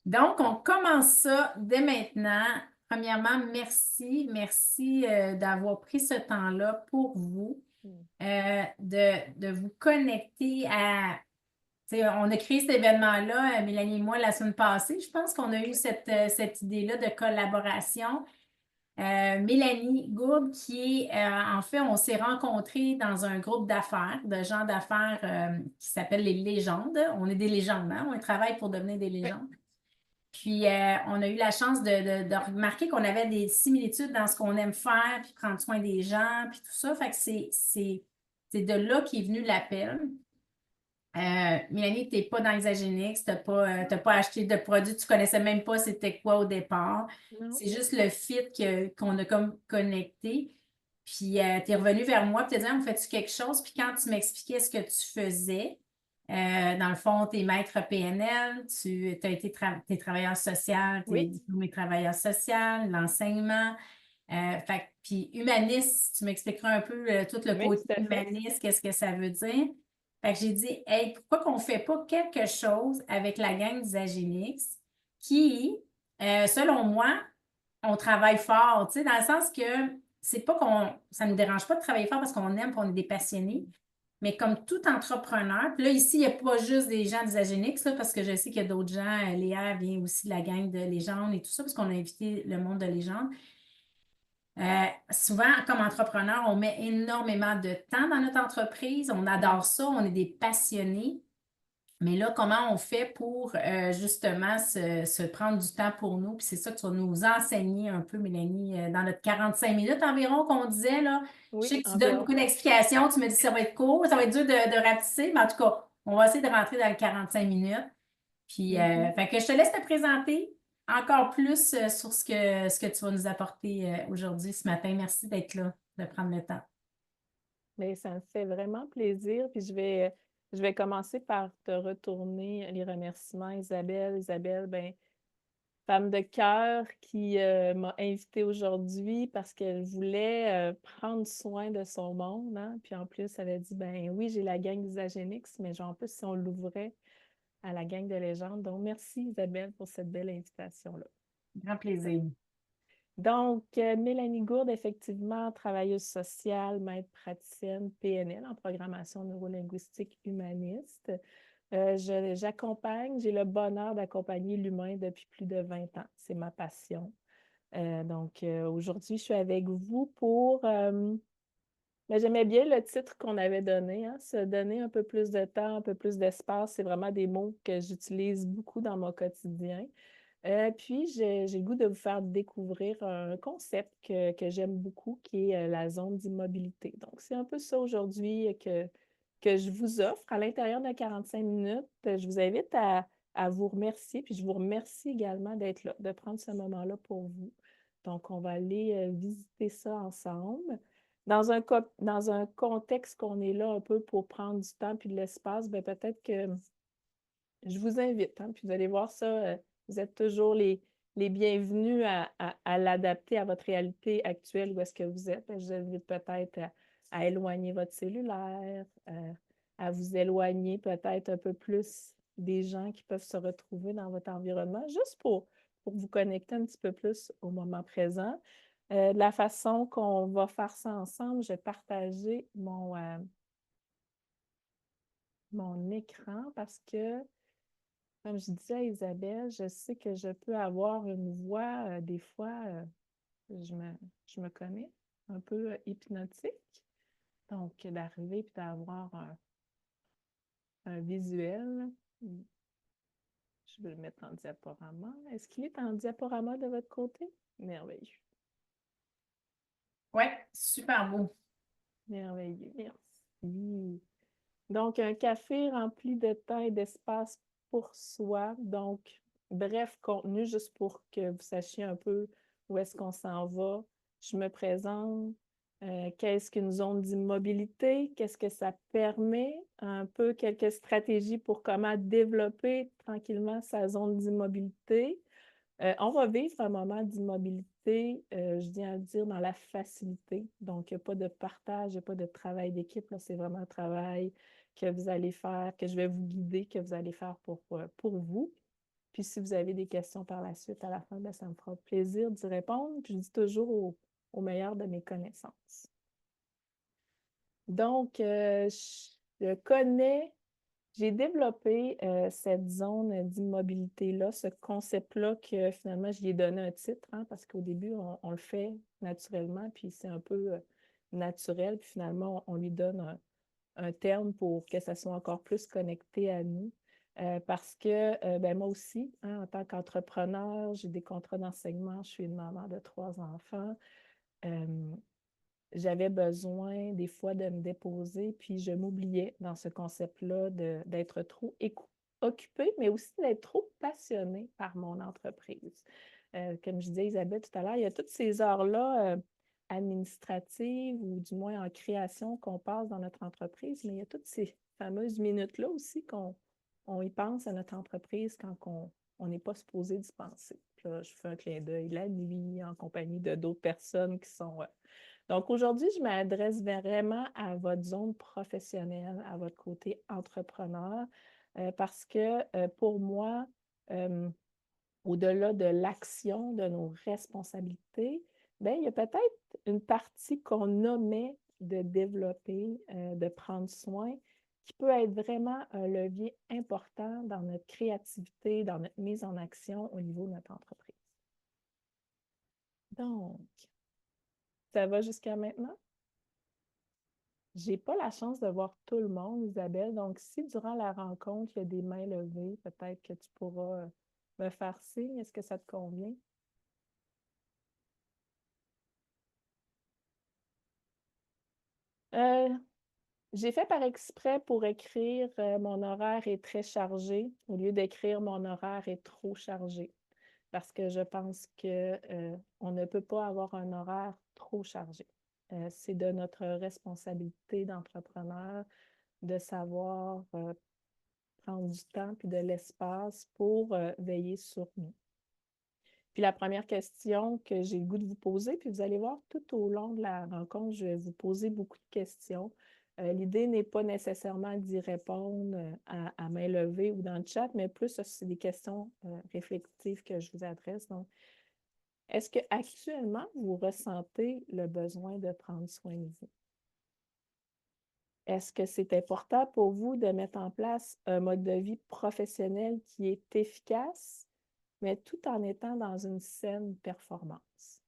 Donc, on commence ça dès maintenant. Premièrement, merci d'avoir pris ce temps-là pour vous, Mm. de vous connecter à. Tu sais, on a créé cet événement-là, Mélanie et moi, la semaine passée. Je pense qu'on a eu Oui. cette idée-là de collaboration. Mélanie Gourde, qui est, en fait, on s'est rencontrés dans un groupe d'affaires, de gens d'affaires qui s'appelle les légendes. On est des légendes, hein? On travaille pour devenir des Oui. légendes. Puis, on a eu la chance de remarquer qu'on avait des similitudes dans ce qu'on aime faire, puis prendre soin des gens, puis tout ça. Fait que c'est de là qu'est venu l'appel. Mélanie, tu n'es pas dans Exagénix, tu n'as pas acheté de produits, tu ne connaissais même pas c'était quoi au départ. Non. C'est juste le fit qu'on a comme connecté. Puis, tu es revenu vers moi, puis tu as dit, on fait-tu quelque chose? Puis, quand tu m'expliquais ce que tu faisais, dans le fond, tu es maître PNL, tu as été t'es travailleur social, tu es Oui. diplômé travailleur social, l'enseignement. Puis humaniste, tu m'expliqueras un peu tout le Oui, côté tout à fait. humaniste, qu'est-ce que ça veut dire. Fait que j'ai dit, hey, pourquoi qu'on ne fait pas quelque chose avec la gang d'Isagénix qui, selon moi, on travaille fort, tu sais, dans le sens que c'est pas ça ne nous dérange pas de travailler fort parce qu'on aime, qu'on est des passionnés, mais comme tout entrepreneur, puis là, ici, il n'y a pas juste des gens d'Isagénix, là, parce que je sais qu'il y a d'autres gens, Léa vient aussi de la gang de Légende et tout ça, parce qu'on a invité le monde de Légende. Souvent, comme entrepreneur, on met énormément de temps dans notre entreprise. On adore ça, on est des passionnés. Mais là, comment on fait pour justement se prendre du temps pour nous? Puis c'est ça que tu vas nous enseigner un peu, Mélanie, dans notre 45 minutes environ qu'on disait, là. Je Oui, sais que tu donnes environ. beaucoup d'explications. Tu me dis que ça va être court, ça va être dur de rapetisser, mais en tout cas, on va essayer de rentrer dans le 45 minutes. Puis, Mhm. fait que je te laisse te présenter encore plus sur ce que tu vas nous apporter aujourd'hui, ce matin. Merci d'être là, de prendre le temps. Mais ça me fait vraiment plaisir. Puis je vais commencer par te retourner les remerciements, Isabelle. Isabelle, ben, femme de cœur qui m'a invitée aujourd'hui parce qu'elle voulait prendre soin de son monde, hein. Puis en plus, elle a dit, ben oui, j'ai la gang d'Isagénix, mais genre, en plus, si on l'ouvrait à la gang de légendes. Donc, merci Isabelle pour cette belle invitation-là. Grand plaisir. Donc, Mélanie Gourde, effectivement, travailleuse sociale, maître praticienne PNL en programmation neurolinguistique humaniste. J'accompagne, j'ai le bonheur d'accompagner l'humain depuis plus de 20 ans. C'est ma passion. Aujourd'hui, je suis avec vous pour... ben, j'aimais bien le titre qu'on avait donné, hein, se donner un peu plus de temps, un peu plus d'espace. C'est vraiment des mots que j'utilise beaucoup dans mon quotidien. Puis, j'ai le goût de vous faire découvrir un concept que j'aime beaucoup, qui est la zone d'immobilité. Donc, c'est un peu ça aujourd'hui que je vous offre à l'intérieur de 45 minutes. Je vous invite à vous remercier, puis je vous remercie également d'être là, de prendre ce moment-là pour vous. Donc, on va aller visiter ça ensemble. Dans un contexte qu'on est là un peu pour prendre du temps puis de l'espace, ben peut-être que je vous invite, hein, puis vous allez voir ça, vous êtes toujours les bienvenus à l'adapter à votre réalité actuelle où est-ce que vous êtes. Je vous invite peut-être à éloigner votre cellulaire, à vous éloigner peut-être un peu plus des gens qui peuvent se retrouver dans votre environnement, juste pour vous connecter un petit peu plus au moment présent. De la façon qu'on va faire ça ensemble, je vais partager mon écran parce que comme je disais à Isabelle, je sais que je peux avoir une voix, des fois, je me, je me connais, un peu hypnotique. Donc, d'arriver et d'avoir un visuel. Je vais le mettre en diaporama. Est-ce qu'il est en diaporama de votre côté? Merveilleux. Ouais, super beau. Merveilleux. Merci. Donc, un café rempli de temps et d'espace pour soi. Donc, bref, contenu juste pour que vous sachiez un peu où est-ce qu'on s'en va. Je me présente. Qu'est-ce qu'une zone d'immobilité? Qu'est-ce que ça permet? Un peu quelques stratégies pour comment développer tranquillement sa zone d'immobilité. On va vivre un moment d'immobilité, je viens à dire, dans la facilité. Donc, il n'y a pas de partage, il n'y a pas de travail d'équipe. C'est vraiment un travail que vous allez faire, que je vais vous guider, que vous allez faire pour vous. Puis si vous avez des questions par la suite, à la fin, ben, ça me fera plaisir d'y répondre. Puis je dis toujours au meilleur de mes connaissances. Donc, je connais, j'ai développé cette zone d'immobilité-là, ce concept-là que finalement, j'y ai donné un titre, hein, parce qu'au début, on le fait naturellement, puis c'est un peu naturel, puis finalement, on lui donne un terme pour que ça soit encore plus connecté à nous. Parce que ben, moi aussi, hein, en tant qu'entrepreneur, j'ai des contrats d'enseignement, je suis une maman de 3 enfants. J'avais besoin des fois de me déposer, puis je m'oubliais dans ce concept-là d'être trop occupée, mais aussi d'être trop passionnée par mon entreprise. Comme je disais, Isabelle, tout à l'heure, il y a toutes ces heures-là administratives ou du moins en création qu'on passe dans notre entreprise, mais il y a toutes ces fameuses minutes-là aussi qu'on y pense à notre entreprise quand on n'est pas supposé d'y penser. Puis là, je fais un clin d'œil la nuit en compagnie de d'autres personnes qui sont donc, aujourd'hui, je m'adresse vraiment à votre zone professionnelle, à votre côté entrepreneur, parce que pour moi, euh, au-delà de l'action, de nos responsabilités, bien, il y a peut-être une partie qu'on omet de développer, de prendre soin, qui peut être vraiment un levier important dans notre créativité, dans notre mise en action au niveau de notre entreprise. Donc, ça va jusqu'à maintenant? J'ai pas la chance de voir tout le monde, Isabelle. Donc, si durant la rencontre, il y a des mains levées, peut-être que tu pourras me faire signe. Est-ce que ça te convient? Euh, j'ai fait par exprès pour écrire mon horaire est très chargé au lieu d'écrire mon horaire est trop chargé. Parce que je pense que on ne peut pas avoir un horaire trop chargé. C'est de notre responsabilité d'entrepreneur de savoir prendre du temps puis de l'espace pour veiller sur nous. Puis la première question que j'ai le goût de vous poser, puis vous allez voir tout au long de la rencontre, je vais vous poser beaucoup de questions. L'idée n'est pas nécessairement d'y répondre à main levée ou dans le chat, mais plus c'est des questions réflexives que je vous adresse. Donc, est-ce que actuellement vous ressentez le besoin de prendre soin de vous? Est-ce que c'est important pour vous de mettre en place un mode de vie professionnel qui est efficace, mais tout en étant dans une saine performance?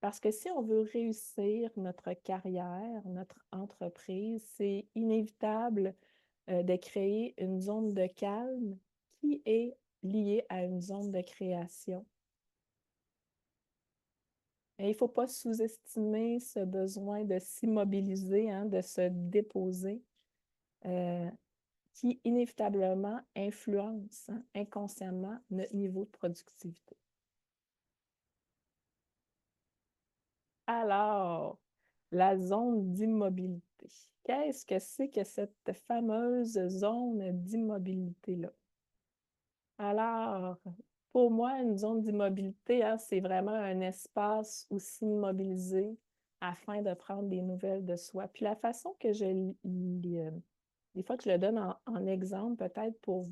Parce que si on veut réussir notre carrière, notre entreprise, c'est inévitable de créer une zone de calme qui est liée à une zone de création. Et il ne faut pas sous-estimer ce besoin de s'immobiliser, hein, de se déposer. Qui inévitablement influence inconsciemment notre niveau de productivité. Alors, la zone d'immobilité. Qu'est-ce que c'est que cette fameuse zone d'immobilité-là? Alors, pour moi, une zone d'immobilité, hein, c'est vraiment un espace où s'immobiliser afin de prendre des nouvelles de soi. Puis la façon que des fois que je le donne en exemple, peut-être pour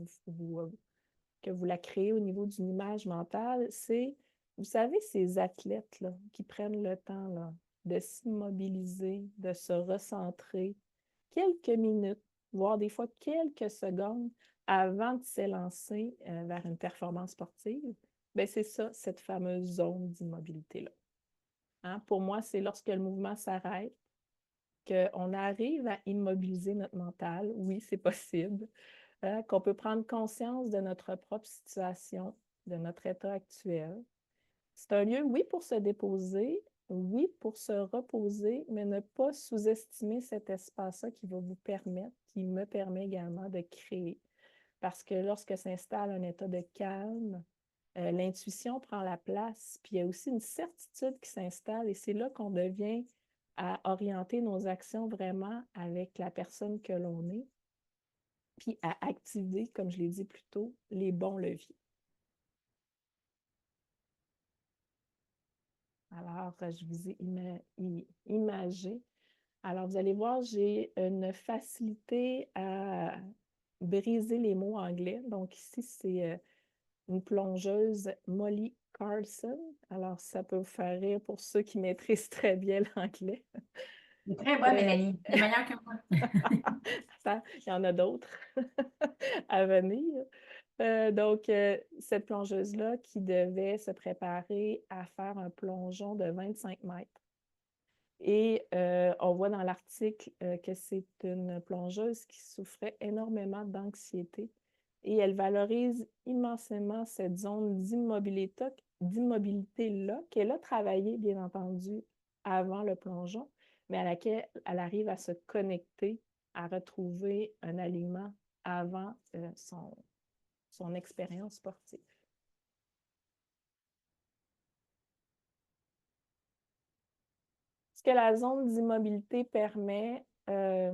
que vous la créez au niveau d'une image mentale, c'est, vous savez, ces athlètes-là qui prennent le temps là, de s'immobiliser, de se recentrer quelques minutes, voire des fois quelques secondes avant de s'élancer vers une performance sportive, bien, c'est ça, cette fameuse zone d'immobilité-là. Hein? Pour moi, c'est lorsque le mouvement s'arrête, qu'on arrive à immobiliser notre mental. Oui, c'est possible. Qu'on peut prendre conscience de notre propre situation, de notre état actuel. C'est un lieu, oui, pour se déposer, oui, pour se reposer, mais ne pas sous-estimer cet espace-là qui va vous permettre, qui me permet également de créer. Parce que lorsque s'installe un état de calme, l'intuition prend la place, puis il y a aussi une certitude qui s'installe et c'est là qu'on devient à orienter nos actions vraiment avec la personne que l'on est, puis à activer, comme je l'ai dit plus tôt, les bons leviers. Alors, je vous ai imagé. Alors, vous allez voir, j'ai une facilité à briser les mots anglais. Donc ici, c'est une plongeuse Molly Carlson. Alors, ça peut vous faire rire pour ceux qui maîtrisent très bien l'anglais. C'est très bonne, Euh, Mélanie. C'est meilleure que moi. Il y en a d'autres à venir. Cette plongeuse-là qui devait se préparer à faire un plongeon de 25 mètres. Et on voit dans l'article que c'est une plongeuse qui souffrait énormément d'anxiété et elle valorise immensément cette zone d'immobilité-là qu'elle a travaillé, bien entendu, avant le plongeon, mais à laquelle elle arrive à se connecter, à retrouver un alignement avant son expérience sportive. Ce que la zone d'immobilité permet, à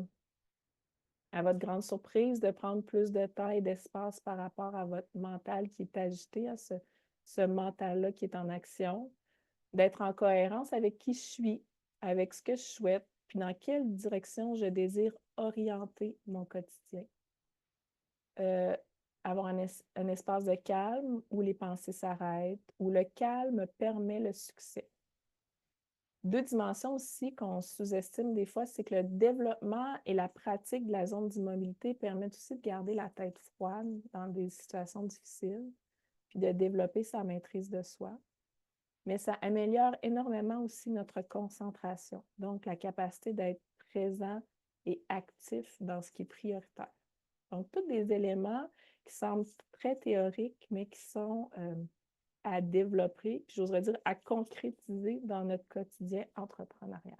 votre grande surprise, de prendre plus de temps et d'espace par rapport à votre mental qui est agité, à ce mental-là qui est en action, d'être en cohérence avec qui je suis, avec ce que je souhaite, puis dans quelle direction je désire orienter mon quotidien. Avoir un espace de calme où les pensées s'arrêtent, où le calme permet le succès. Deux dimensions aussi qu'on sous-estime des fois, c'est que le développement et la pratique de la zone d'immobilité permettent aussi de garder la tête froide dans des situations difficiles, puis de développer sa maîtrise de soi. Mais ça améliore énormément aussi notre concentration, donc la capacité d'être présent et actif dans ce qui est prioritaire. Donc, tous des éléments qui semblent très théoriques, mais qui sont à développer, puis j'oserais dire à concrétiser dans notre quotidien entrepreneurial.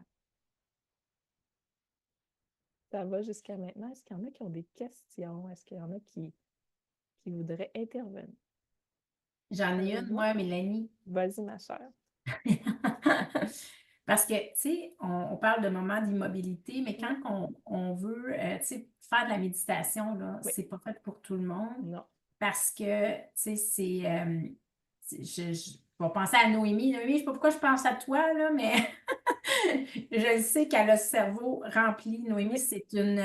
Ça va jusqu'à maintenant? Est-ce qu'il y en a qui ont des questions? Est-ce qu'il y en a qui voudraient intervenir? J'en ai une, moi, Mélanie. Vas-y, ma chère. Parce que, tu sais, on parle de moments d'immobilité, mais quand on veut, tu sais, faire de la méditation, là, Oui. c'est pas fait pour tout le monde. Non. Parce que, tu sais, je vais penser à Noémie. Noémie, je sais pas pourquoi je pense à toi, là, mais je sais qu'elle a le cerveau rempli. Noémie, c'est une.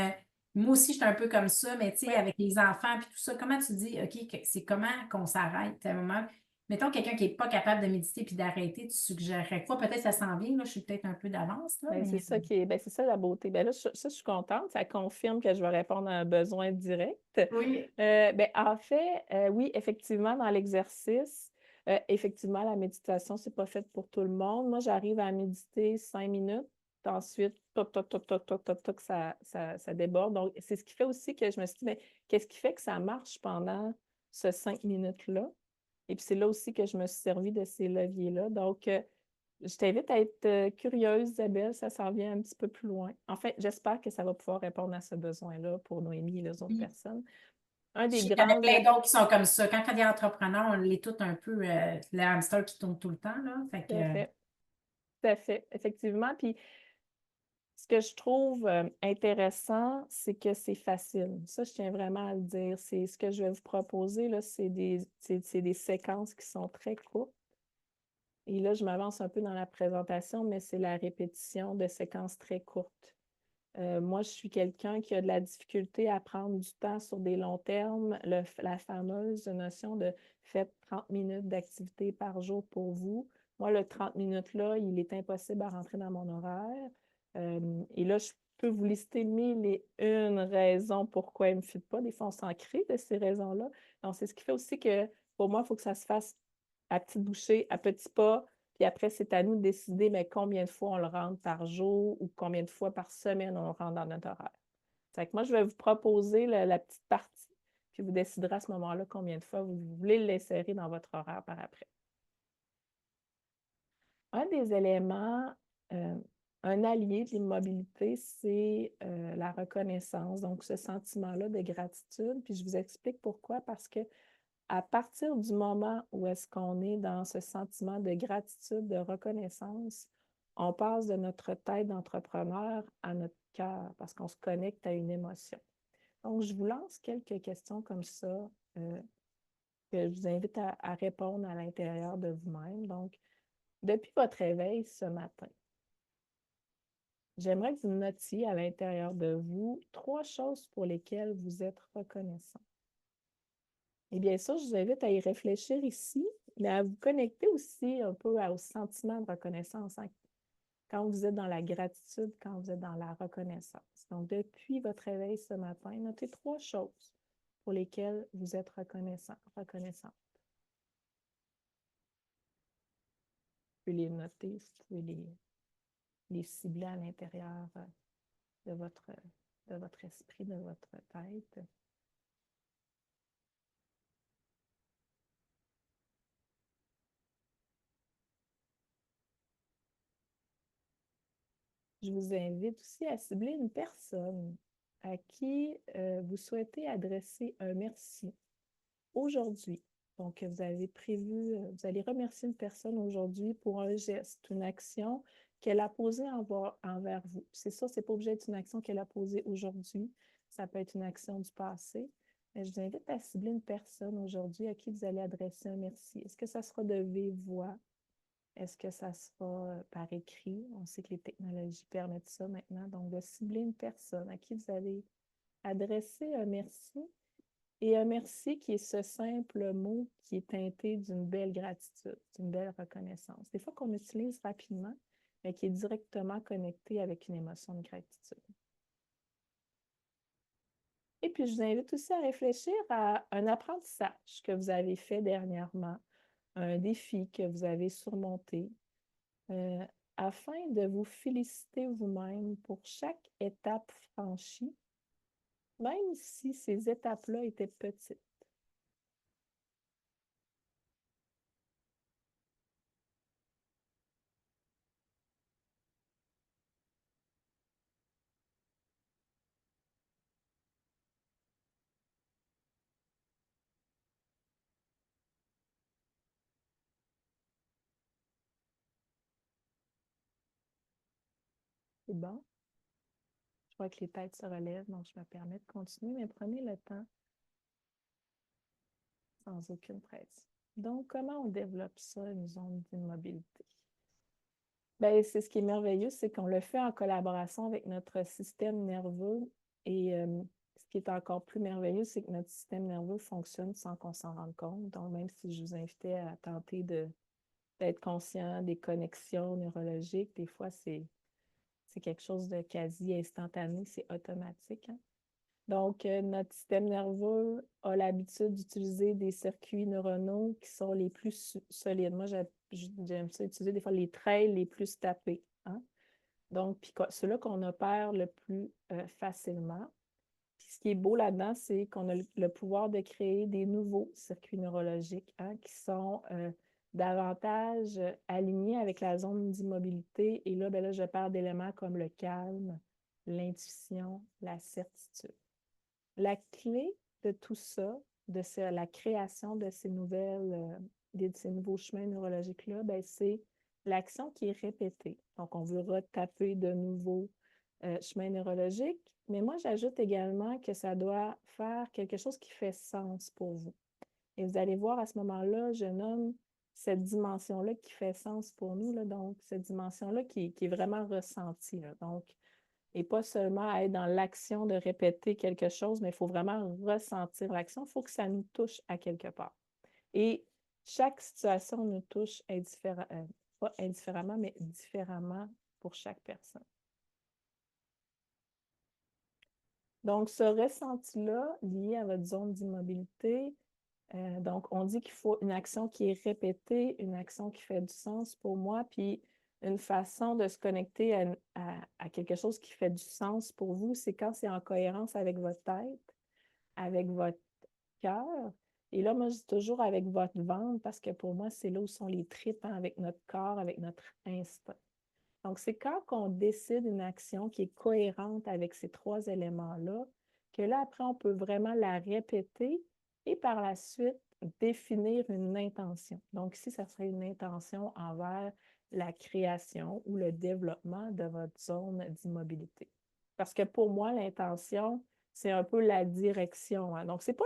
Moi aussi, je suis un peu comme ça, mais tu sais, Oui. avec les enfants puis tout ça, comment tu dis, OK, c'est comment qu'on s'arrête à un moment? Mettons quelqu'un qui n'est pas capable de méditer puis d'arrêter, tu suggérerais quoi? Peut-être ça s'en vient, là, je suis peut-être un peu d'avance, là, Ben, mais. c'est ça la beauté. Ben là, je suis contente. Ça confirme que je vais répondre à un besoin direct. Oui. Ben, en fait, oui, effectivement, dans l'exercice, effectivement, la méditation, c'est pas fait pour tout le monde. Moi, j'arrive à méditer 5 minutes. Ensuite, toc, toc, toc, toc, toc, toc, toc, ça déborde. Donc, c'est ce qui fait aussi que je me suis dit, mais qu'est-ce qui fait que ça marche pendant ces 5 minutes-là? Et puis, c'est là aussi que je me suis servi de ces leviers-là. Donc, je t'invite à être curieuse, Isabelle, ça s'en vient un petit peu plus loin. En fait, j'espère que ça va pouvoir répondre à ce besoin-là pour Noémie et les autres personnes. Un Je des sais qu'il y en a grands... plein d'autres qui sont comme ça. Quand on est entrepreneur, on les tout un peu le hamster qui tourne tout le temps, là. Fait Tout à que, fait. Tout à fait, effectivement. Puis, ce que je trouve intéressant, c'est que c'est facile. Ça, je tiens vraiment à le dire. C'est ce que je vais vous proposer, là, c'est des séquences qui sont très courtes. Et là, je m'avance un peu dans la présentation, mais c'est la répétition de séquences très courtes. Moi, je suis quelqu'un qui a de la difficulté à prendre du temps sur des longs termes. La fameuse notion de faites 30 minutes d'activité par jour pour vous. Moi, le 30 minutes-là, il est impossible à rentrer dans mon horaire. Et là, je peux vous lister mille et une raisons pourquoi il ne me fit pas. Des fois, on s'en crée de ces raisons-là. Donc, c'est ce qui fait aussi que pour moi, il faut que ça se fasse à petite bouchée, à petits pas. Puis après, c'est à nous de décider mais combien de fois on le rentre par jour ou combien de fois par semaine on le rentre dans notre horaire. Fait que moi, je vais vous proposer la petite partie, puis vous déciderez à ce moment-là combien de fois vous voulez l'insérer dans votre horaire par après. Un des éléments, un allié de l'immobilité, c'est la reconnaissance, donc ce sentiment-là de gratitude. Puis je vous explique pourquoi, parce que à partir du moment où est-ce qu'on est dans ce sentiment de gratitude, de reconnaissance, on passe de notre tête d'entrepreneur à notre cœur parce qu'on se connecte à une émotion. Donc, je vous lance quelques questions comme ça que je vous invite à répondre à l'intérieur de vous-même. Donc, depuis votre réveil ce matin, J'aimerais que vous notiez à l'intérieur de vous 3 choses pour lesquelles vous êtes reconnaissant. Et bien sûr, je vous invite à y réfléchir ici, mais à vous connecter aussi un peu au sentiment de reconnaissance, hein. Quand vous êtes dans la gratitude, quand vous êtes dans la reconnaissance. Donc, depuis votre réveil ce matin, notez 3 choses pour lesquelles vous êtes reconnaissant, reconnaissant. Vous pouvez les noter, vous pouvez les cibler à l'intérieur de votre esprit, de votre tête. Je vous invite aussi à cibler une personne à qui vous souhaitez adresser un merci aujourd'hui. Donc, vous avez prévu, vous allez remercier une personne aujourd'hui pour un geste, une action qu'elle a posée envers vous. C'est ça, c'est pas obligé d'être une action qu'elle a posée aujourd'hui. Ça peut être une action du passé. Mais je vous invite à cibler une personne aujourd'hui à qui vous allez adresser un merci. Est-ce que ça sera de vive voix? Est-ce que ça sera par écrit? On sait que les technologies permettent ça maintenant. Donc, de cibler une personne à qui vous allez adresser un merci et un merci qui est ce simple mot qui est teinté d'une belle gratitude, d'une belle reconnaissance. Des fois qu'on utilise rapidement, mais qui est directement connecté avec une émotion de gratitude. Et puis, je vous invite aussi à réfléchir à un apprentissage que vous avez fait dernièrement, un défi que vous avez surmonté, euh, afin de vous féliciter vous-même pour chaque étape franchie, même si ces étapes-là étaient petites. C'est bon? Je vois que les têtes se relèvent, donc je me permets de continuer, mais prenez le temps sans aucune pression. Donc, comment on développe ça, une zone d'immobilité? Bien, c'est ce qui est merveilleux, c'est qu'on le fait en collaboration avec notre système nerveux. Et ce qui est encore plus merveilleux, c'est que notre système nerveux fonctionne sans qu'on s'en rende compte. Donc, même si je vous invitais à tenter d'être conscient des connexions neurologiques, des fois, c'est quelque chose de quasi instantané, c'est automatique, hein. Donc, notre système nerveux a l'habitude d'utiliser des circuits neuronaux qui sont les plus solides. Moi, j'aime ça utiliser des fois les trails les plus tapés, hein. Donc, puis ceux-là qu'on opère le plus facilement. Puis ce qui est beau là-dedans, c'est qu'on a le pouvoir de créer des nouveaux circuits neurologiques, hein, qui sont davantage alignés avec la zone d'immobilité. Et là, ben là, je parle d'éléments comme le calme, l'intuition, la certitude. La clé de tout ça, la création de ces nouveaux chemins neurologiques-là, ben, c'est l'action qui est répétée. Donc, on veut retaper de nouveaux chemins neurologiques, mais moi, j'ajoute également que ça doit faire quelque chose qui fait sens pour vous. Et vous allez voir à ce moment-là, je nomme cette dimension-là qui fait sens pour nous, là, donc cette dimension-là qui est vraiment ressentie, là. Donc, et pas seulement à être dans l'action de répéter quelque chose, mais il faut vraiment ressentir l'action. Il faut que ça nous touche à quelque part. Et chaque situation nous touche pas indifféremment, mais différemment pour chaque personne. Donc, ce ressenti-là, lié à votre zone d'immobilité, donc on dit qu'il faut une action qui est répétée, une action qui fait du sens pour moi, puis une façon de se connecter à quelque chose qui fait du sens pour vous, c'est quand c'est en cohérence avec votre tête, avec votre cœur. Et là, moi, je dis toujours avec votre ventre, parce que pour moi, c'est là où sont les tripes, hein, avec notre corps, avec notre instinct. Donc, c'est quand on décide une action qui est cohérente avec ces 3 éléments-là, que là, après, on peut vraiment la répéter et par la suite définir une intention. Donc, ici, ça serait une intention envers la création ou le développement de votre zone d'immobilité. Parce que pour moi, l'intention, c'est un peu la direction, hein. Donc, ce n'est pas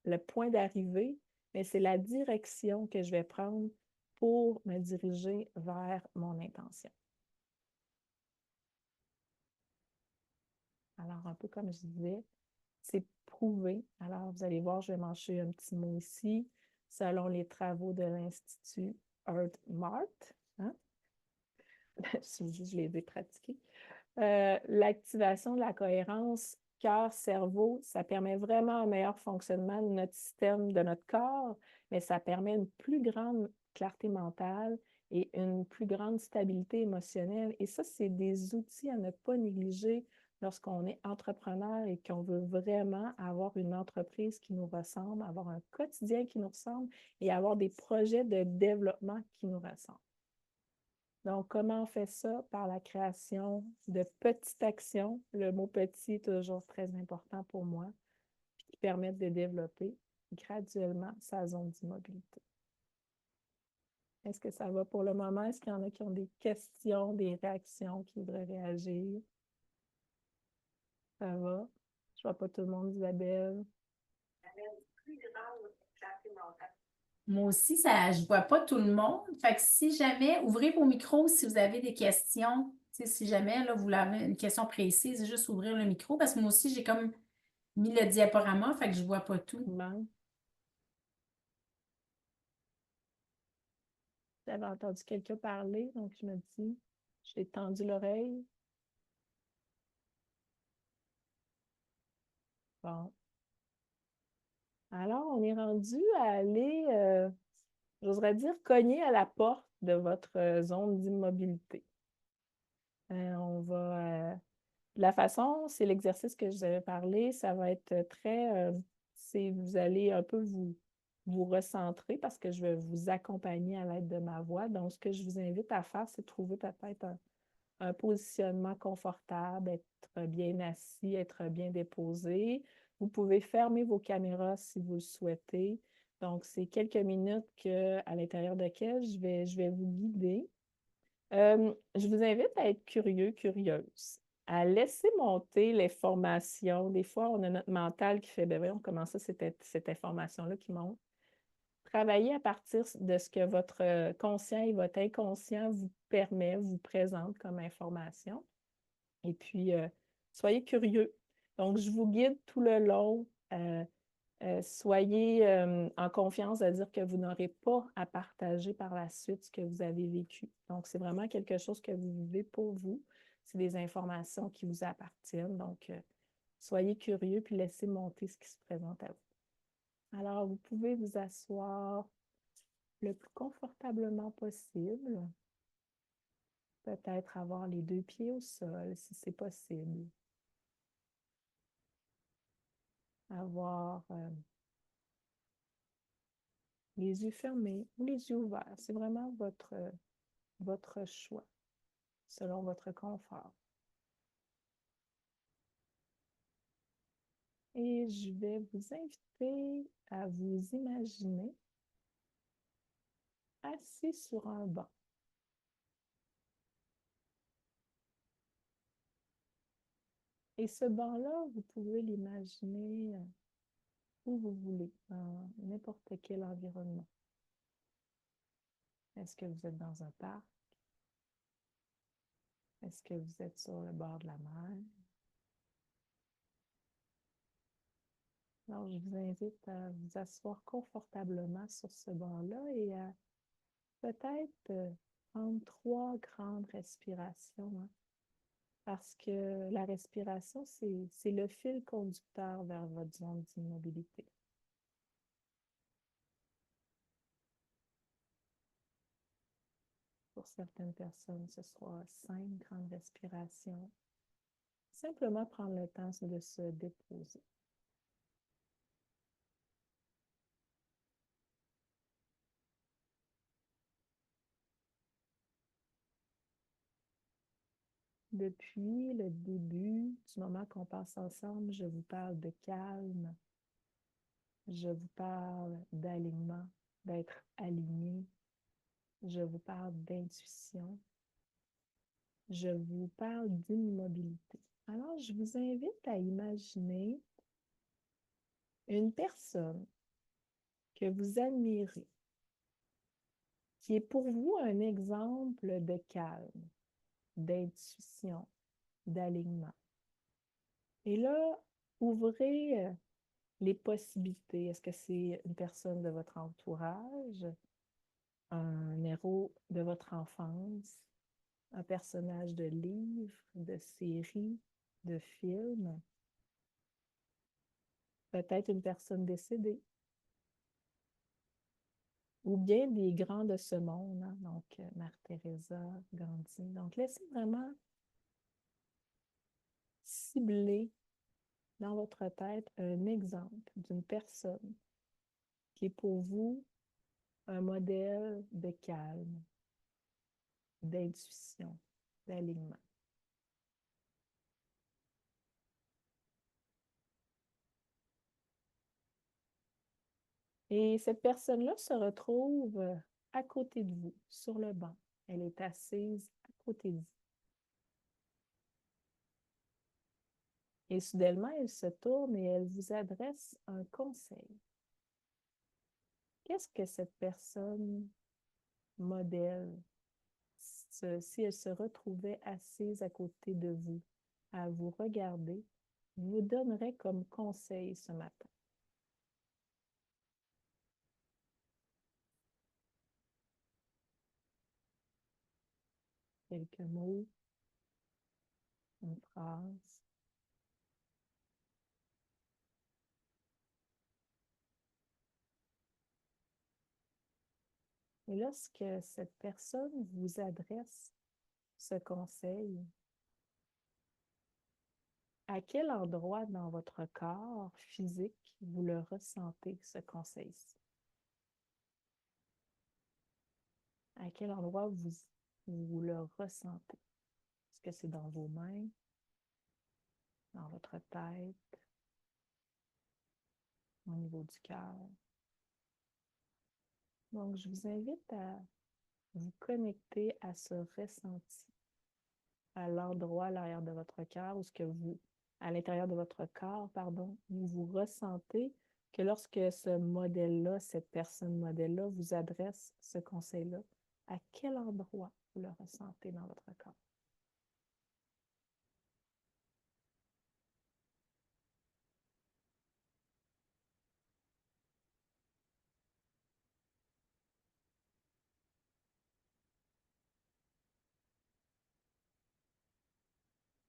le point d'arrivée, mais c'est la direction que je vais prendre pour me diriger vers mon intention. Alors, un peu comme je disais, c'est prouvé. Alors, vous allez voir, je vais manger un petit mot ici, selon les travaux de l'Institut HeartMath. Hein? Je les ai pratiqués. L'activation de la cohérence cœur-cerveau, ça permet vraiment un meilleur fonctionnement de notre système, de notre corps, mais ça permet une plus grande clarté mentale et une plus grande stabilité émotionnelle. Et ça, c'est des outils à ne pas négliger lorsqu'on est entrepreneur et qu'on veut vraiment avoir une entreprise qui nous ressemble, avoir un quotidien qui nous ressemble et avoir des projets de développement qui nous ressemblent. Donc, comment on fait ça? Par la création de petites actions. Le mot petit est toujours très important pour moi, qui permettent de développer graduellement sa zone d'immobilité. Est-ce que ça va pour le moment? Est-ce qu'il y en a qui ont des questions, des réactions, qui voudraient réagir? Ça va? Je vois pas tout le monde, Isabelle. Moi aussi, ça, je ne vois pas tout le monde. Fait que si jamais, ouvrez vos micros si vous avez des questions. Tu sais, si jamais là, vous avez une question précise, juste ouvrir le micro parce que moi aussi, j'ai comme mis le diaporama, fait que je ne vois pas tout. Bon. J'avais entendu quelqu'un parler, donc je me dis, j'ai tendu l'oreille. Bon. Alors, on est rendu à aller, j'oserais dire, cogner à la porte de votre zone d'immobilité. On va, la façon, c'est l'exercice que je vous avais parlé, ça va être très, c'est vous allez un peu vous recentrer parce que je vais vous accompagner à l'aide de ma voix. Donc, ce que je vous invite à faire, c'est de trouver peut-être un positionnement confortable, être bien assis, être bien déposé. Vous pouvez fermer vos caméras si vous le souhaitez. Donc, c'est quelques minutes à l'intérieur desquelles je vais vous guider. Je vous invite à être curieux, curieuse, à laisser monter les formations. Des fois, on a notre mental qui fait, ben voyons comment ça, cette information-là qui monte. Travaillez à partir de ce que votre conscient et votre inconscient vous permet, vous présente comme information. Et puis, soyez curieux. Donc, je vous guide tout le long. Soyez en confiance à dire que vous n'aurez pas à partager par la suite ce que vous avez vécu. Donc, c'est vraiment quelque chose que vous vivez pour vous. C'est des informations qui vous appartiennent. Donc, soyez curieux puis laissez monter ce qui se présente à vous. Alors, vous pouvez vous asseoir le plus confortablement possible. Peut-être avoir les deux pieds au sol si c'est possible. Avoir les yeux fermés ou les yeux ouverts. C'est vraiment votre choix, selon votre confort. Et je vais vous inviter à vous imaginer assis sur un banc. Et ce banc-là, vous pouvez l'imaginer où vous voulez, dans n'importe quel environnement. Est-ce que vous êtes dans un parc? Est-ce que vous êtes sur le bord de la mer? Alors, je vous invite à vous asseoir confortablement sur ce banc-là et à peut-être prendre 3 grandes respirations, hein, parce que la respiration, c'est le fil conducteur vers votre zone d'immobilité. Pour certaines personnes, ce sera 5 grandes respirations. Simplement prendre le temps de se déposer. Depuis le début du moment qu'on passe ensemble, je vous parle de calme, je vous parle d'alignement, d'être aligné, je vous parle d'intuition, je vous parle d'immobilité. Alors, je vous invite à imaginer une personne que vous admirez, qui est pour vous un exemple de calme, d'intuition, d'alignement. Et là, ouvrez les possibilités. Est-ce que c'est une personne de votre entourage, un héros de votre enfance, un personnage de livre, de série, de film, peut-être une personne décédée, ou bien des grands de ce monde, hein? Donc Mère Teresa, Gandhi. Donc, laissez vraiment cibler dans votre tête un exemple d'une personne qui est pour vous un modèle de calme, d'intuition, d'alignement. Et cette personne-là se retrouve à côté de vous, sur le banc. Elle est assise à côté de vous. Et soudainement, elle se tourne et elle vous adresse un conseil. Qu'est-ce que cette personne modèle, si elle se retrouvait assise à côté de vous, à vous regarder, vous donnerait comme conseil ce matin? Quelques mots, une phrase. Et lorsque cette personne vous adresse ce conseil, à quel endroit dans votre corps physique vous le ressentez, ce conseil-ci? À quel endroit vous le ressentez? Est-ce que c'est dans vos mains, dans votre tête, au niveau du cœur? Donc, je vous invite à vous connecter à ce ressenti, à l'endroit à l'arrière de votre cœur, ou ce que vous, à l'intérieur de votre corps, pardon, où vous ressentez que lorsque ce modèle-là, cette personne modèle-là vous adresse ce conseil-là, à quel endroit vous le ressentez dans votre corps?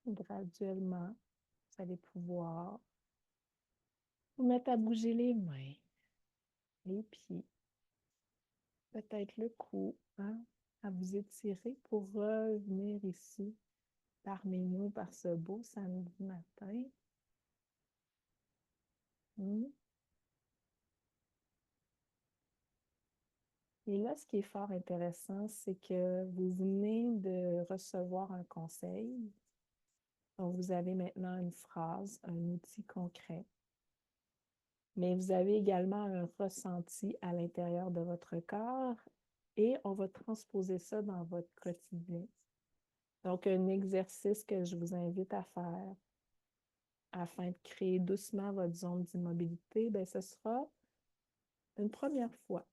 Graduellement, vous allez pouvoir vous mettre à bouger les mains, les pieds, peut-être le cou, hein, à vous étirer pour revenir ici parmi nous par ce beau samedi matin. Hmm. Et là, ce qui est fort intéressant, c'est que vous venez de recevoir un conseil. Donc, vous avez maintenant une phrase, un outil concret. Mais vous avez également un ressenti à l'intérieur de votre corps et on va transposer ça dans votre quotidien. Donc, un exercice que je vous invite à faire afin de créer doucement votre zone d'immobilité, bien, ce sera une première fois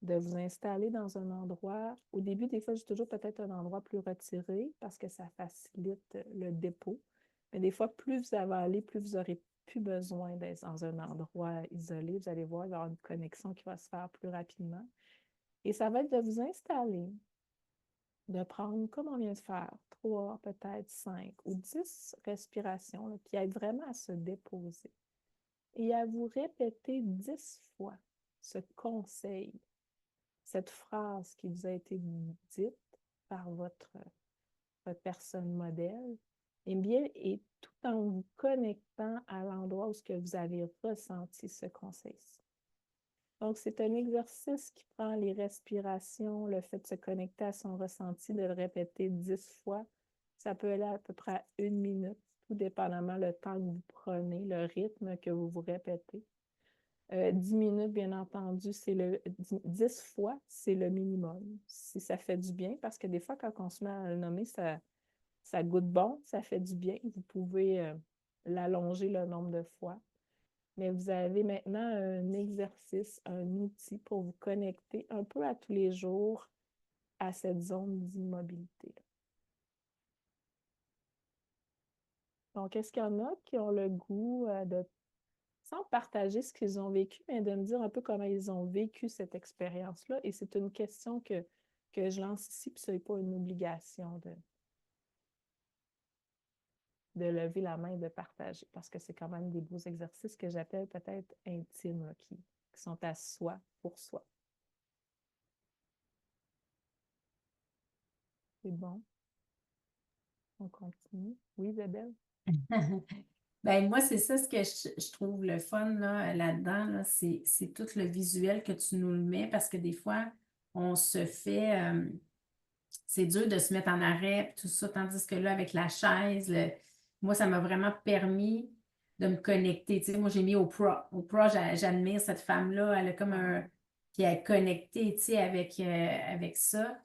de vous installer dans un endroit. Au début, des fois, j'ai toujours peut-être un endroit plus retiré parce que ça facilite le dépôt. Mais des fois, plus vous allez aller, plus vous aurez plus besoin d'être dans un endroit isolé. Vous allez voir, il va y avoir une connexion qui va se faire plus rapidement. Et ça va être de vous installer, de prendre, comme on vient de faire, 3, peut-être 5 ou 10 respirations là, qui aident vraiment à se déposer. Et à vous répéter 10 fois ce conseil, cette phrase qui vous a été dite par votre personne modèle, et bien, et tout en vous connectant à l'endroit où ce que vous avez ressenti ce conseil-ci. Donc, c'est un exercice qui prend les respirations, le fait de se connecter à son ressenti, de le répéter 10 fois. Ça peut aller à peu près à 1 minute, tout dépendamment le temps que vous prenez, le rythme que vous vous répétez. 10 minutes, bien entendu, c'est 10 fois, c'est le minimum. Si ça fait du bien, parce que des fois, quand on se met à le nommer, ça goûte bon, ça fait du bien. Vous pouvez l'allonger le nombre de fois. Mais vous avez maintenant un exercice, un outil pour vous connecter un peu à tous les jours à cette zone d'immobilité. Donc, est-ce qu'il y en a qui ont le goût de, sans partager ce qu'ils ont vécu, mais de me dire un peu comment ils ont vécu cette expérience-là? Et c'est une question que je lance ici, puis ce n'est pas une obligation de lever la main et de partager, parce que c'est quand même des beaux exercices que j'appelle peut-être intimes, là, qui sont à soi, pour soi. C'est bon. On continue. Oui, Isabelle? Ben, moi, c'est ça ce que je trouve le fun là-dedans, là, c'est tout le visuel que tu nous le mets parce que des fois, on se fait, c'est dur de se mettre en arrêt, puis tout ça, tandis que là, avec la chaise, moi, ça m'a vraiment permis de me connecter. Tu sais, moi, j'ai mis Oprah. Oprah, j'admire cette femme-là. Elle a comme un. Puis elle est connectée, tu sais, avec ça.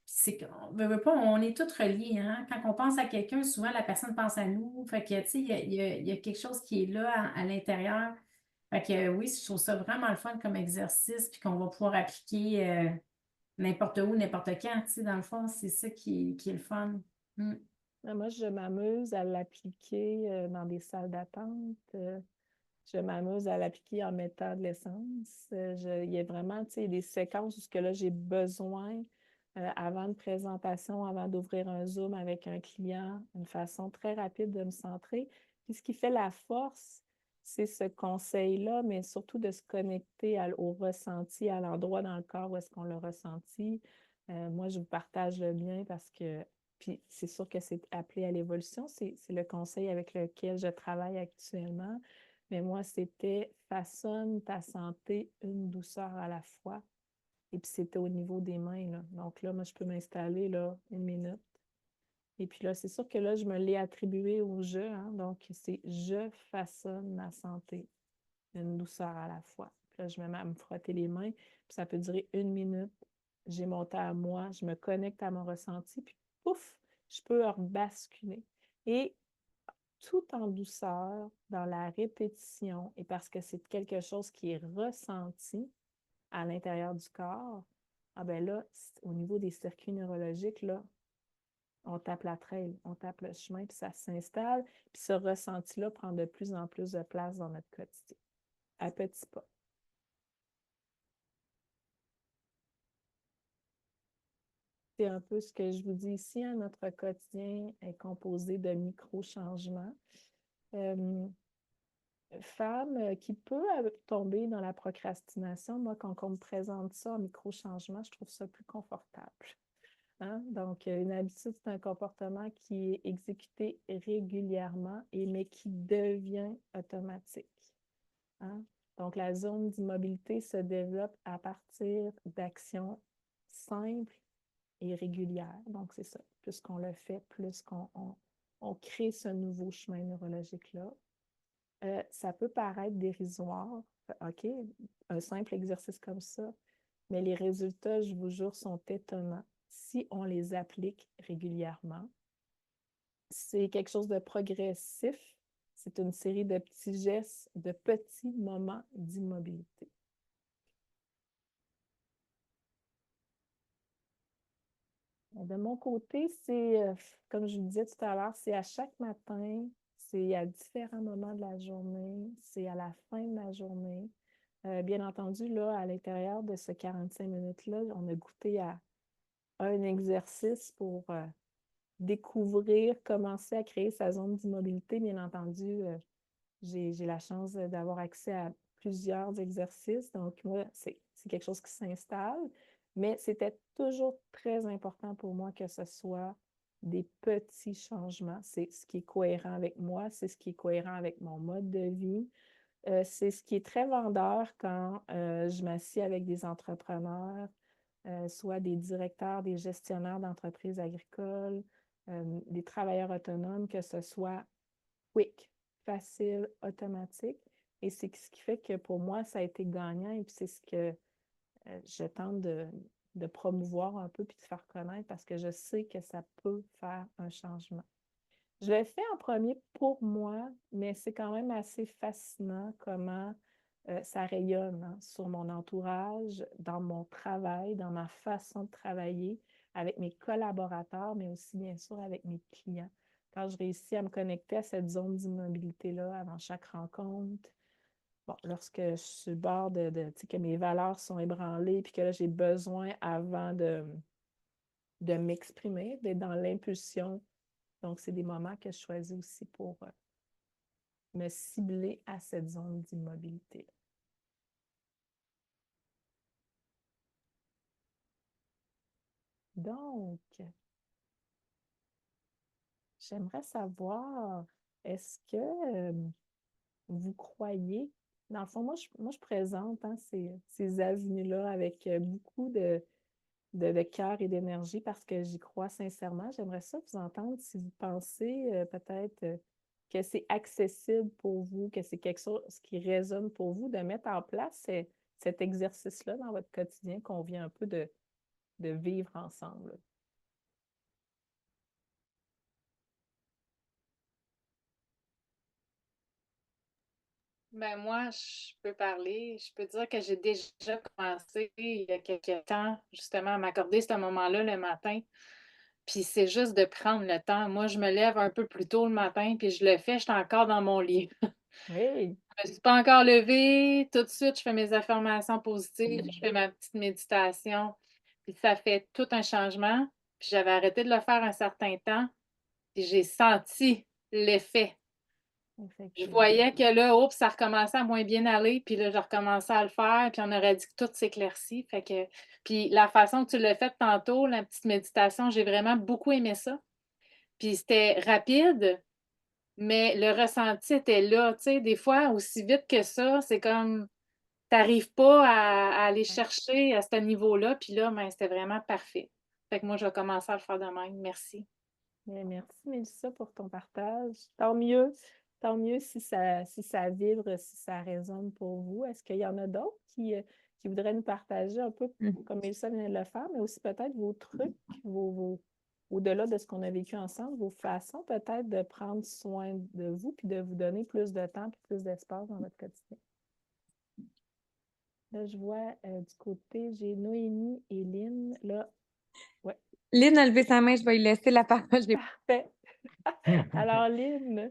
Puis c'est qu'on veut pas, on est tous reliés, hein. Quand on pense à quelqu'un, souvent la personne pense à nous. Fait que, tu sais, il y a quelque chose qui est là à l'intérieur. Fait que oui, je trouve ça vraiment le fun comme exercice, puis qu'on va pouvoir appliquer. N'importe où, n'importe quand, tu sais, dans le fond, c'est ça qui est le fun. Mm. Moi, je m'amuse à l'appliquer dans des salles d'attente. Je m'amuse à l'appliquer en mettant de l'essence. Il y a vraiment, tu sais, des séquences où ce que là, j'ai besoin, avant une présentation, avant d'ouvrir un Zoom avec un client, une façon très rapide de me centrer. Puis ce qui fait la force, c'est ce conseil-là, mais surtout de se connecter au ressenti, à l'endroit dans le corps où est-ce qu'on l'a ressenti. Moi, je vous partage le mien parce que, puis c'est sûr que c'est appelé à l'évolution, c'est le conseil avec lequel je travaille actuellement. Mais moi, c'était façonne ta santé une douceur à la fois. Et puis, c'était au niveau des mains, là. Donc là, moi, je peux m'installer, là, une minute. Et puis là, c'est sûr que là, je me l'ai attribué au jeu, hein. Donc, c'est je façonne ma santé une douceur à la fois. Puis là, je me mets à me frotter les mains. Puis ça peut durer une minute. J'ai mon temps à moi. Je me connecte à mon ressenti. Puis, pouf, je peux basculer. Et tout en douceur, dans la répétition, et parce que c'est quelque chose qui est ressenti à l'intérieur du corps, ah ben là, au niveau des circuits neurologiques, là, on tape la traîne, on tape le chemin, puis ça s'installe, puis ce ressenti-là prend de plus en plus de place dans notre quotidien, à petits pas. C'est un peu ce que je vous dis ici, hein, notre quotidien est composé de micro-changements. Femme qui peut tomber dans la procrastination, moi, quand on me présente ça en micro-changement, je trouve ça plus confortable. Hein? Donc, une habitude, c'est un comportement qui est exécuté régulièrement, mais qui devient automatique. Hein? Donc, la zone d'immobilité se développe à partir d'actions simples et régulières. Donc, c'est ça. Plus qu'on le fait, plus on crée ce nouveau chemin neurologique-là. Ça peut paraître dérisoire, OK, un simple exercice comme ça, mais les résultats, je vous jure, sont étonnants si on les applique régulièrement. C'est quelque chose de progressif. C'est une série de petits gestes, de petits moments d'immobilité. De mon côté, c'est, comme je vous disais tout à l'heure, c'est à chaque matin, c'est à différents moments de la journée, c'est à la fin de la journée. Bien entendu, là, à l'intérieur de ces 45 minutes-là, on a goûté à un exercice pour découvrir, commencer à créer sa zone d'immobilité. Bien entendu, j'ai la chance d'avoir accès à plusieurs exercices. Donc, moi, c'est quelque chose qui s'installe. Mais c'était toujours très important pour moi que ce soit des petits changements. C'est ce qui est cohérent avec moi, c'est ce qui est cohérent avec mon mode de vie. C'est ce qui est très vendeur quand je m'assieds avec des entrepreneurs, soit des directeurs, des gestionnaires d'entreprises agricoles, des travailleurs autonomes, que ce soit quick, facile, automatique. Et c'est ce qui fait que pour moi, ça a été gagnant et puis c'est ce que je tente de promouvoir un peu puis de faire connaître parce que je sais que ça peut faire un changement. Je l'ai fait en premier pour moi, mais c'est quand même assez fascinant comment ça rayonne, hein, sur mon entourage, dans mon travail, dans ma façon de travailler avec mes collaborateurs, mais aussi bien sûr avec mes clients. quand je réussis à me connecter à cette zone d'immobilité-là avant chaque rencontre, bon, lorsque je suis sur le bord tu sais, que mes valeurs sont ébranlées, puis que là, j'ai besoin avant de m'exprimer, d'être dans l'impulsion. Donc, c'est des moments que je choisis aussi pour me cibler à cette zone d'immobilité. Donc, j'aimerais savoir, est-ce que vous croyez, dans le fond, moi, je présente hein, ces avenues-là avec beaucoup de cœur et d'énergie parce que j'y crois sincèrement. J'aimerais ça vous entendre si vous pensez peut-être que c'est accessible pour vous, que c'est quelque chose qui résonne pour vous, de mettre en place cet exercice-là dans votre quotidien qu'on vient un peu de vivre ensemble. Ben moi, je peux parler. Je peux dire que j'ai déjà commencé il y a quelques temps, justement, à m'accorder ce moment-là le matin. Puis c'est juste de prendre le temps. Moi, je me lève un peu plus tôt le matin, puis je le fais, je suis encore dans mon lit. Oui. Je me suis pas encore levée. Tout de suite, je fais mes affirmations positives, je fais ma petite méditation. Puis ça fait tout un changement. Puis j'avais arrêté de le faire un certain temps, puis j'ai senti l'effet. Je Effectivement. voyais que là, oups, ça recommençait à moins bien aller, puis là, je recommençais à le faire, puis on aurait dit que tout s'éclaircit. Fait que, puis la façon que tu l'as fait tantôt, la petite méditation, j'ai vraiment beaucoup aimé ça. Puis c'était rapide, mais le ressenti était là. Tu sais, des fois, aussi vite que ça, c'est comme, t'arrives pas à aller chercher à ce niveau-là, puis là, ben, c'était vraiment parfait. Fait que moi, je vais commencer à le faire de même. Merci. Bien, merci, Mélissa, pour ton partage. Tant mieux si ça vibre, si ça résonne pour vous. Est-ce qu'il y en a d'autres qui voudraient nous partager un peu comme Mélissa vient de le faire, mais aussi peut-être vos trucs, au-delà de ce qu'on a vécu ensemble, vos façons peut-être de prendre soin de vous puis de vous donner plus de temps et plus d'espace dans votre quotidien? Là, je vois du côté, j'ai Noémie et Lynn. Là, ouais, Lynn a levé sa main, je vais lui laisser la parole. parfait. Alors, Lynn.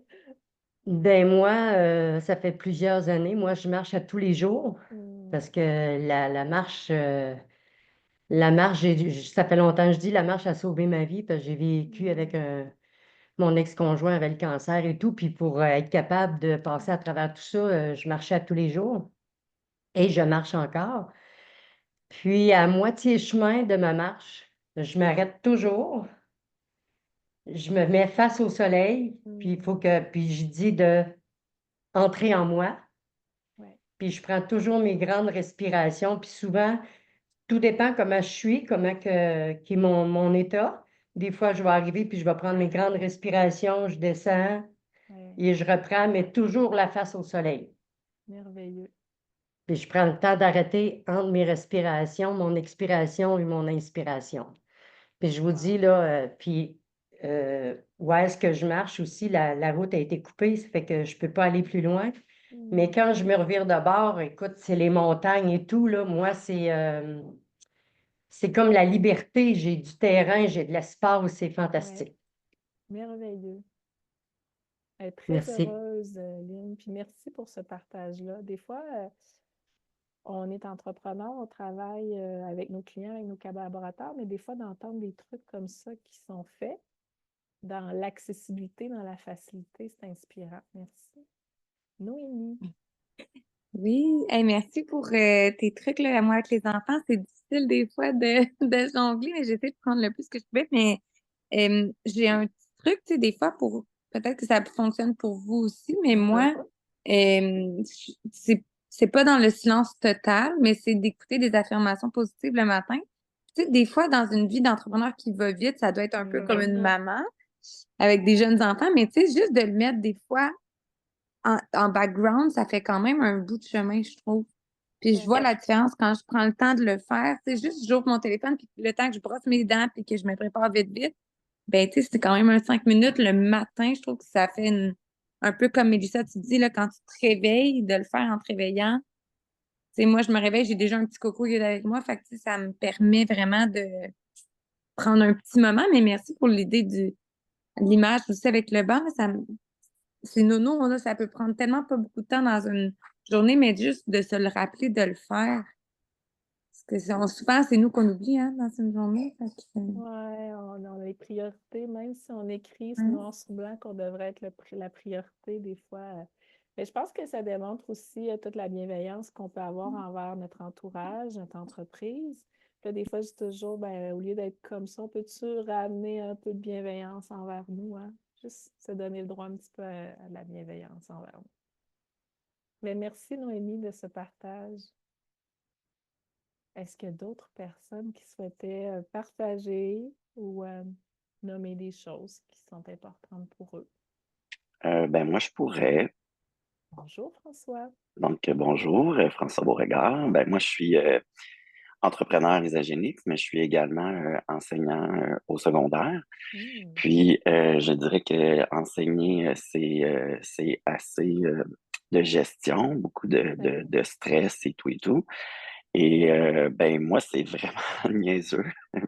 Ben moi, ça fait plusieurs années. Moi, je marche à tous les jours parce que la marche, ça fait longtemps que je dis, la marche a sauvé ma vie parce que j'ai vécu avec mon ex-conjoint avec le cancer et tout. Puis pour être capable de passer à travers tout ça, je marchais à tous les jours et je marche encore. Puis à moitié chemin de ma marche, je m'arrête toujours. Je me mets face au soleil, puis puis je dis de entrer en moi. Ouais. Puis je prends toujours mes grandes respirations. Puis souvent, tout dépend comment je suis, qui est mon état. Des fois, je vais arriver, puis je vais prendre mes grandes respirations, je descends Ouais. et je reprends, mais toujours la face au soleil. Merveilleux. Puis je prends le temps d'arrêter entre mes respirations, mon expiration et mon inspiration. Puis je vous dis, là, où est-ce que je marche aussi, la route a été coupée, ça fait que je ne peux pas aller plus loin. Mais quand je me revire de bord, écoute, c'est les montagnes et tout, là. Moi, c'est comme la liberté. J'ai du terrain, j'ai de l'espace, c'est fantastique. Merveilleux. Elle est très Merci. heureuse, Lynn. Puis merci pour ce partage-là. Des fois, on est entrepreneur, on travaille avec nos clients, avec nos collaborateurs, mais des fois, d'entendre des trucs comme ça qui sont faits dans l'accessibilité, dans la facilité, c'est inspirant. Merci. Noémie. Oui, hey, merci pour tes trucs là, moi avec les enfants. C'est difficile des fois de jongler, mais j'essaie de prendre le plus que je peux. Mais j'ai un petit truc, tu sais, des fois pour peut-être que ça fonctionne pour vous aussi, mais moi, c'est pas dans le silence total, mais c'est d'écouter des affirmations positives le matin. Tu sais, des fois, dans une vie d'entrepreneur qui va vite, ça doit être un peu comme une maman avec des jeunes enfants, mais tu sais, juste de le mettre des fois en background, ça fait quand même un bout de chemin, je trouve. Puis je vois la différence quand je prends le temps de le faire. C'est juste, j'ouvre mon téléphone, puis le temps que je brosse mes dents, puis que je me prépare vite, vite, ben, tu sais, c'est quand même un 5 minutes le matin. Je trouve que ça fait un peu comme Mélissa, tu dis, là, quand tu te réveilles, de le faire en te réveillant. Tu sais, moi, je me réveille, j'ai déjà un petit coco qui est avec moi. Fait que, tu sais, ça me permet vraiment de prendre un petit moment. Mais merci pour l'idée l'image aussi avec le banc, là, c'est nono, là, ça peut prendre tellement pas beaucoup de temps dans une journée, mais juste de se le rappeler, de le faire. Parce que souvent, c'est nous qu'on oublie, hein, dans une journée. Fait que, Ouais, on a les priorités, même si on écrit ouais. noir sur blanc qu'on devrait être la priorité, des fois. Mais je pense que ça démontre aussi toute la bienveillance qu'on peut avoir envers notre entourage, notre entreprise. Puis là, des fois, je dis toujours, ben, au lieu d'être comme ça, on peut-tu ramener un peu de bienveillance envers nous, hein? Juste se donner le droit un petit peu à de la bienveillance envers nous. Mais merci, Noémie, de ce partage. Est-ce qu'il y a d'autres personnes qui souhaitaient partager ou nommer des choses qui sont importantes pour eux? Ben moi, je pourrais. Bonjour, François. Donc, bonjour, François Beauregard. Ben moi, je suis entrepreneur isogénique, mais je suis également enseignant au secondaire. Hmm. Puis, je dirais que enseigner, c'est assez de gestion, beaucoup de stress et tout et tout. Et ben moi, c'est vraiment niaiseux.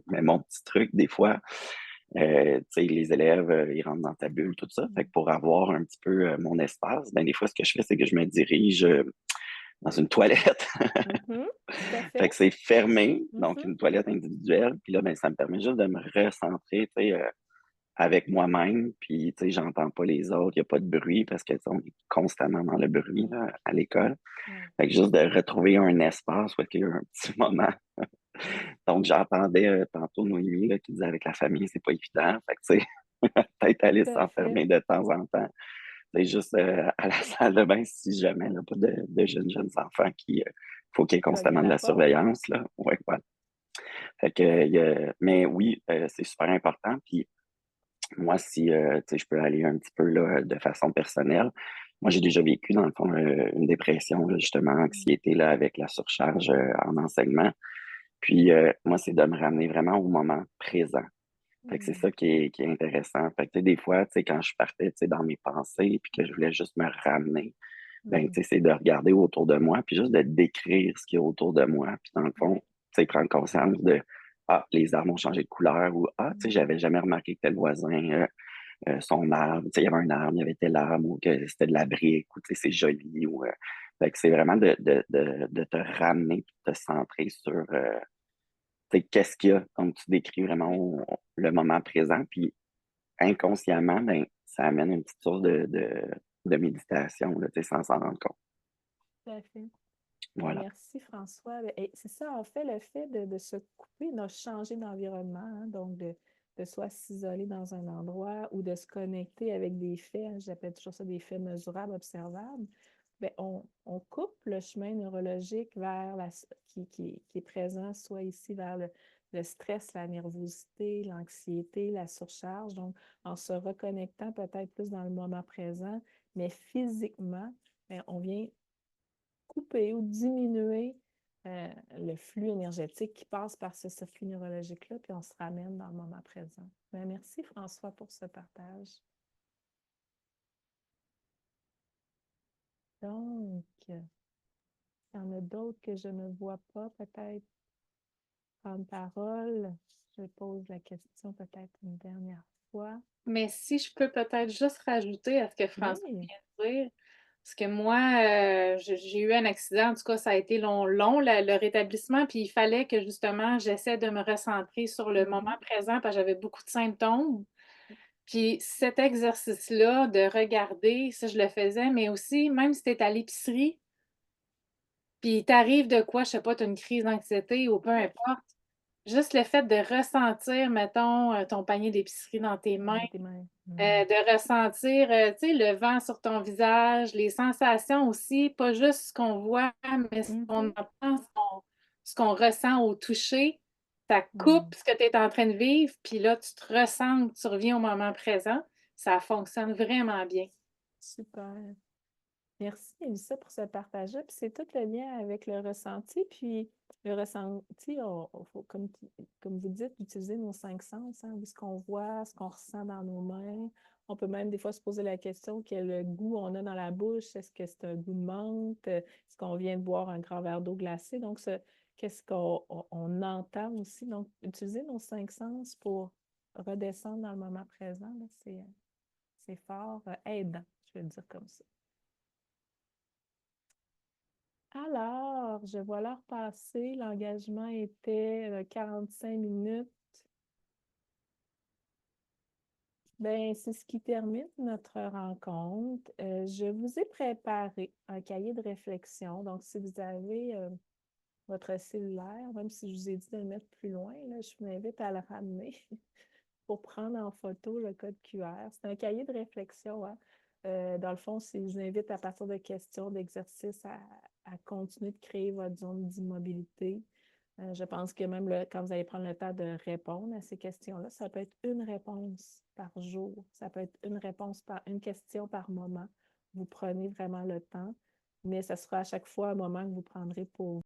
Mais mon petit truc, des fois, tu sais, les élèves, ils rentrent dans ta bulle, tout ça. Fait que pour avoir un petit peu mon espace, ben des fois, ce que je fais, c'est que je me dirige dans une toilette. Mhm, tout à Fait fait. que c'est fermé, donc Mhm. une toilette individuelle. Puis là, ben, ça me permet juste de me recentrer, tu sais, avec moi-même. Puis, tu sais, j'entends pas les autres, il n'y a pas de bruit parce que, tu sais, on est constamment dans le bruit là, à l'école. Ouais. Fait que juste de retrouver un espace où il y a un petit moment. Donc, j'entendais tantôt Noémie là, qui disait avec la famille, c'est pas évident. Fait que, tu sais, peut-être aller Tout à fait. s'enfermer de temps en temps. C'est juste à la salle de bain si jamais il n'y a pas de jeunes enfants qui faut qu'il y ait Cogner à constamment de la la porte. surveillance. Là. Ouais, voilà. Fait que, mais oui, c'est super important. Puis moi, si tu sais, je peux aller un petit peu là, de façon personnelle, moi, j'ai déjà vécu, dans le fond, une dépression, là, justement, anxiété là, avec la surcharge en enseignement. Puis moi, c'est de me ramener vraiment au moment présent. Fait que c'est Hmm. ça qui est intéressant. Fait que, tu sais, des fois, tu sais, quand je partais, tu sais, dans mes pensées, puis que je voulais juste me ramener, ben, Hmm. tu sais, c'est de regarder autour de moi, puis juste de décrire ce qu'il y a autour de moi. Puis dans le fond, Ouais. tu sais, prendre conscience de, ah, les arbres ont changé de couleur, ou, ah, tu sais, Hmm. j'avais jamais remarqué que tel voisin, son arbre, tu sais, il y avait un arbre, il y avait tel arbre, ou que c'était de la brique, ou, tu sais, c'est joli, ou, fait que c'est vraiment de te ramener, puis de te centrer sur, tu sais, qu'est-ce qu'il y a. Donc, tu décris vraiment Ouais. le moment présent, puis inconsciemment, ben, ça amène une petite source de méditation, là, tu sais, sans s'en rendre compte. Tout à fait. Ben, Voilà. merci, François. Et c'est ça, en fait, le fait de se couper, de changer d'environnement, hein, donc de soit s'isoler dans un endroit ou de se connecter avec des faits, hein, j'appelle toujours ça des faits mesurables, observables, ben, on coupe le chemin neurologique vers qui est présent, soit ici vers le stress, la nervosité, l'anxiété, la surcharge. Donc, en se reconnectant peut-être plus dans le moment présent, mais physiquement, ben, on vient couper ou diminuer le flux énergétique qui passe par ce circuit neurologique-là, puis on se ramène dans le moment présent. Ben, merci François pour ce partage. Donc, il y en a d'autres que je ne vois pas peut-être prendre parole. Je pose la question peut-être une dernière fois. Mais si je peux peut-être juste rajouter à ce que François Oui. vient de dire, parce que moi, j'ai eu un accident, en tout cas, ça a été long, le rétablissement, puis il fallait que justement, j'essaie de me recentrer sur le moment présent, parce que j'avais beaucoup de symptômes. Puis cet exercice-là, de regarder, ça, je le faisais, mais aussi, même si tu es à l'épicerie, puis t'arrives de quoi, je sais pas, tu as une crise d'anxiété ou peu importe, juste le fait de ressentir, mettons, ton panier d'épicerie dans tes mains, Dans tes mains. de ressentir, tu sais, le vent sur ton visage, les sensations aussi, pas juste ce qu'on voit, mais ce qu'on entend, ce qu'on ressent au toucher. Ça coupe ce que tu es en train de vivre, puis là, tu te ressens, tu reviens au moment présent. Ça fonctionne vraiment bien. Super. Merci, Elissa, pour ce partage-là. Puis c'est tout le lien avec le ressenti. Puis le ressenti, comme vous dites, utiliser nos 5 sens, hein, ce qu'on voit, ce qu'on ressent dans nos mains. On peut même des fois se poser la question quel goût on a dans la bouche. Est-ce que c'est un goût de menthe? Est-ce qu'on vient de boire un grand verre d'eau glacée? Donc, qu'est-ce qu'on entend aussi? Donc, utiliser nos 5 sens pour redescendre dans le moment présent, là, c'est fort aidant, je vais le dire comme ça. Alors, je vois l'heure passer. L'engagement était 45 minutes. Ben, c'est ce qui termine notre rencontre. Je vous ai préparé un cahier de réflexion. Donc, si vous avez votre cellulaire, même si je vous ai dit de le mettre plus loin, là, je vous invite à le ramener pour prendre en photo le code QR. C'est un cahier de réflexion, hein. Dans le fond, je vous invite à partir de questions, d'exercices à continuer de créer votre zone d'immobilité. Je pense que même quand vous allez prendre le temps de répondre à ces questions-là, ça peut être une réponse par jour, ça peut être une question par moment. Vous prenez vraiment le temps, mais ça sera à chaque fois un moment que vous prendrez pour